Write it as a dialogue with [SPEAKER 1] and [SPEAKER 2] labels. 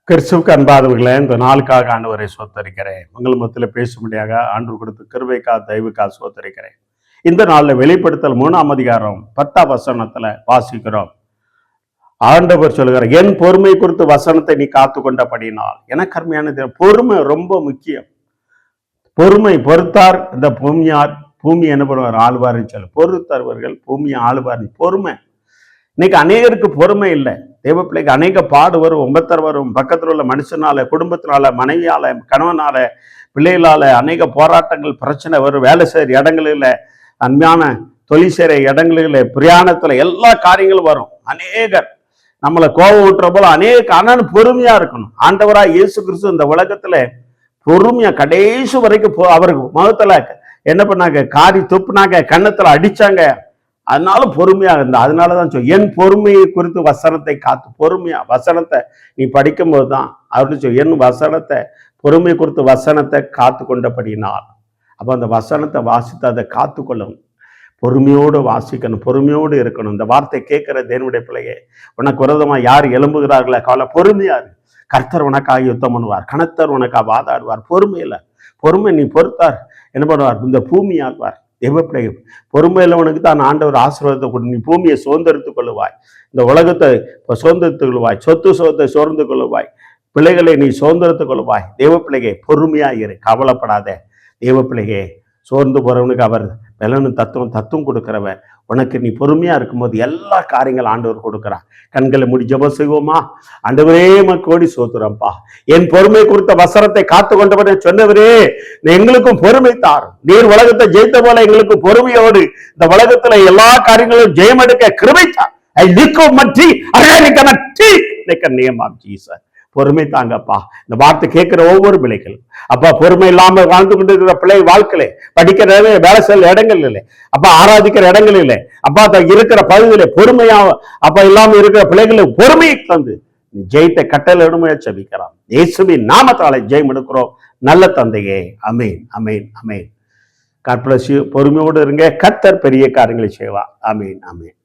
[SPEAKER 1] கிறிஸ்துவுக்கு அன்பாதவர்களே, இந்த நாளுக்காக ஆண்டவரை சோத்தரிக்கிறேன். உங்கள் மத்தியில் பேசும்படியாக ஆண்டு கொடுத்து கிருபைக்கா தெய்வுக்கா சோத்தரிக்கிறேன். இந்த நாளில் வெளிப்படுத்தல் 3ஆம் அதிகாரம் 10ஆம் வசனத்துல வாசிக்கிறோம். ஆண்டவர் சொல்கிறார், என் பொறுமை குறித்து வசனத்தை நீ காத்து கொண்டபடினால். எனக்கு அருமையானது, பொறுமை ரொம்ப முக்கியம். பொறுமை பொறுத்தார் இந்த பூமியார், பூமி என்ன பண்ணுவார் ஆழ்வார்னு சொல்லு. பொறுத்தவர்கள் பூமியை ஆழ்வார். பொறுமை இன்னைக்கு அநேகருக்கு பொறுமை இல்லை. தேவ பிள்ளைக்கு அநேக பாடு வரும், ஒம்பத்தர் வரும், பக்கத்தில் உள்ள மனுஷனால, குடும்பத்தினால, மனைவியால, கணவனால, பிள்ளைகளால அநேக போராட்டங்கள், பிரச்சனை வரும். வேலை செய்கிற இடங்களில், அன்பான தொழில் செய்கிற இடங்களில், பிரயாணத்தில் எல்லா காரியங்களும் வரும். அநேகர் நம்மளை கோபம் விட்டுற போல அநேக. ஆனால் பொறுமையா இருக்கணும். ஆண்டவராக இயேசு கிறிஸ்து இந்த உலகத்துல பொறுமையா கடைசி வரைக்கும் அவருக்கு முகத்துல என்ன பண்ணாங்க, காரி துப்புனாங்க, கன்னத்துல அடிச்சாங்க. அதனால பொறுமையா இருந்தா. அதனாலதான் என் பொறுமையை குறித்து வசனத்தை காத்து. பொறுமையா வசனத்தை நீ படிக்கும் போதுதான் அவரு என் வசனத்தை, பொறுமை குறித்து வசனத்தை காத்து கொண்டபடினால். அப்ப அந்த வசனத்தை வாசித்து அதை காத்து கொள்ளணும். பொறுமையோடு வாசிக்கணும், பொறுமையோடு இருக்கணும். இந்த வார்த்தை கேட்கிற தேவனுடைய பிள்ளையே, உனக்கு விரோதமா யார் எழும்புகிறார்களே கவலை, பொறுமையாரு. கர்த்தர் உனக்காக யுத்தம் பண்ணுவார், கணத்தர் உனக்காக வாதாடுவார். பொறுமையில பொறுமை நீ பொறுத்தார் என்ன பண்ணுவார், இந்த பூமி ஆழ்வார். தேவப்பிள்ளை பொறுமையிலவனுக்கு தான் ஆண்டவர் ஆசீர்வாதத்தை கொண்டு நீ பூமியை சுதந்திரத்துக் கொள்ளுவாய், இந்த உலகத்தை சுதந்திரத்துக் கொள்ளுவாய், சொத்து சுகத்தை சுதந்திரத்துக் கொள்ளுவாய், பிள்ளைகளை நீ சுதந்திரத்துக் கொள்ளுவாய். தேவப்பிள்ளையே பொறுமையா இரு, கவலைப்படாத. தேவப்பிள்ளையே சோர்ந்து போறவனுக்கு அவர் பலனும் தத்துவம் கொடுக்கிறவர். உனக்கு நீ பொறுமையா இருக்கும்போது எல்லா காரியங்கள் ஆண்டவர் கொடுக்கிறார். கண்களை மூடி ஜெபம் செய்வோமா? ஆண்டவரே மக்கோடி சோத்துறப்பா, என் பொறுமை குறித்த வசனத்தை காத்து கொண்டவரே சொன்னவரே, எங்களுக்கும் பொறுமை தாரும். நீர் உலகத்தை ஜெயித்த போல எங்களுக்கு பொறுமையோடு இந்த உலகத்துல எல்லா காரியங்களும் ஜெயம் எடுக்க கிருபை தார். I look up my tree, I cannot take like a name of Jesus. பொறுமை தாங்கப்பா. இந்த வார்த்தை கேட்கிற ஒவ்வொரு பிள்ளைகளும் அப்பா, பொறுமை இல்லாம வாழ்ந்து கொண்டு இருக்கிற பிள்ளை வாழ்க்கையில, படிக்கிற வேலை செய்யற இடங்கள் இல்லை அப்பா, ஆராதிக்கிற இடங்கள் இல்லை அப்பா, இருக்கிற பகுதியில பொறுமையா அப்பா இல்லாம இருக்கிற பிள்ளைகளுக்கு பொறுமையை தந்து நீ ஜெயத்தை கட்டளை இடுமையா ஜெபிக்கிறான். இயேசுவின் நாமத்தாலே ஜெயம் எடுக்கிறோம் நல்ல தந்தையே. அமேன், அமேன், அமேன். God bless you. பொறுமையோடு இருங்க. கர்த்தர் பெரிய காரியங்களை செய்வார். அமேன், அமேன்.